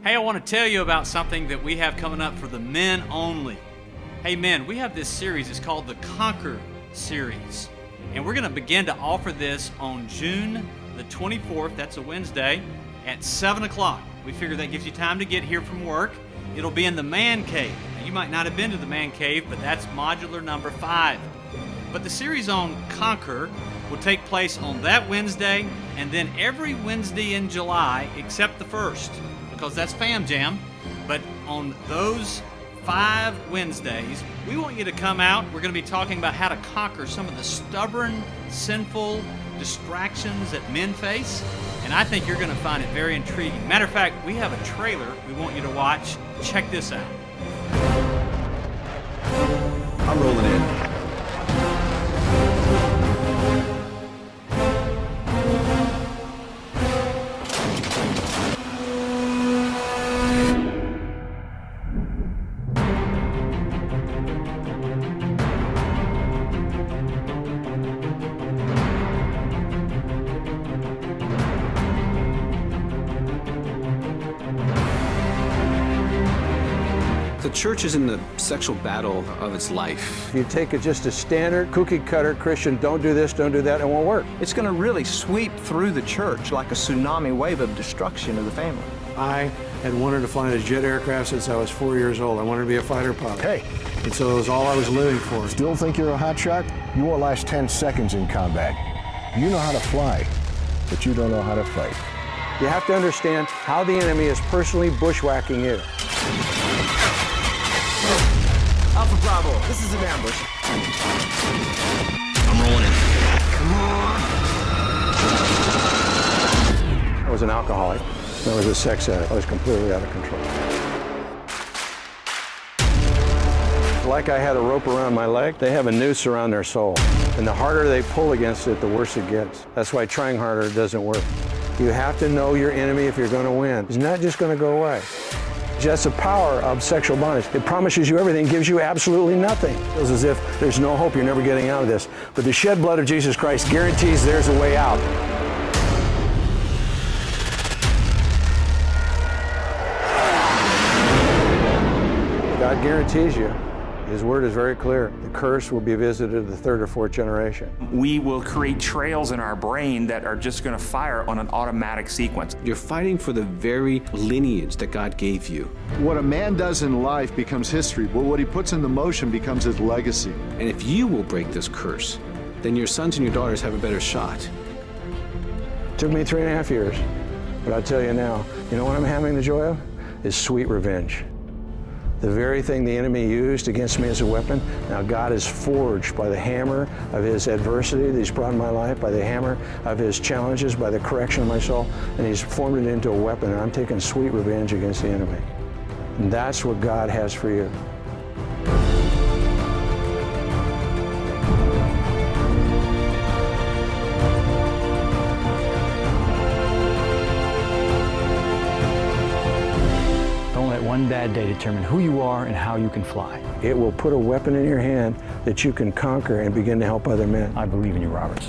Hey, I want to tell you about something that we have coming up for the men only. Hey men, we have this series, it's called the Conquer series. And we're going to begin to offer this on June the 24th, that's a Wednesday, at 7 o'clock. We figure that gives you time to get here from work. It'll be in the Man Cave. Now, you might not have been to the Man Cave, but that's modular number 5. But the series on Conquer will take place on that Wednesday, and then every Wednesday in July, except the first, because that's Fam Jam. But on those 5 Wednesdays, we want you to come out. We're going to be talking about how to conquer some of the stubborn, sinful distractions that men face, and I think you're going to find it very intriguing. Matter of fact, we have a trailer we want you to watch. Check this out. I'm rolling in. The church is in the sexual battle of its life. If you take just a standard cookie-cutter Christian, don't do this, don't do that, it won't work. It's going to really sweep through the church like a tsunami wave of destruction of the family. I had wanted to fly a jet aircraft since I was 4 years old. I wanted to be a fighter pilot. Hey. And so it was all I was living for. Still think you're a hotshot? You won't last 10 seconds in combat. You know how to fly, but you don't know how to fight. You have to understand how the enemy is personally bushwhacking you. Alpha Bravo, this is an ambush. I'm rolling in. I was an alcoholic. I was a sex addict. I was completely out of control. Like I had a rope around my leg, they have a noose around their soul. And the harder they pull against it, the worse it gets. That's why trying harder doesn't work. You have to know your enemy if you're going to win. It's not just going to go away. That's the power of sexual bondage. It promises you everything, gives you absolutely nothing. It feels as if there's no hope, you're never getting out of this. But the shed blood of Jesus Christ guarantees there's a way out. God guarantees you. His word is very clear. The curse will be visited the 3rd or 4th generation. We will create trails in our brain that are just going to fire on an automatic sequence. You're fighting for the very lineage that God gave you. What a man does in life becomes history, but what he puts into motion becomes his legacy. And if you will break this curse, then your sons and your daughters have a better shot. It took me 3.5 years, but I'll tell you now, you know what I'm having the joy of? Is sweet revenge. The very thing the enemy used against me as a weapon, now God is forged by the hammer of his adversity that he's brought in my life, by the hammer of his challenges, by the correction of my soul, and he's formed it into a weapon, and I'm taking sweet revenge against the enemy. And that's what God has for you. Don't let one bad day determine who you are and how you can fly. It will put a weapon in your hand that you can conquer and begin to help other men. I believe in you, Roberts.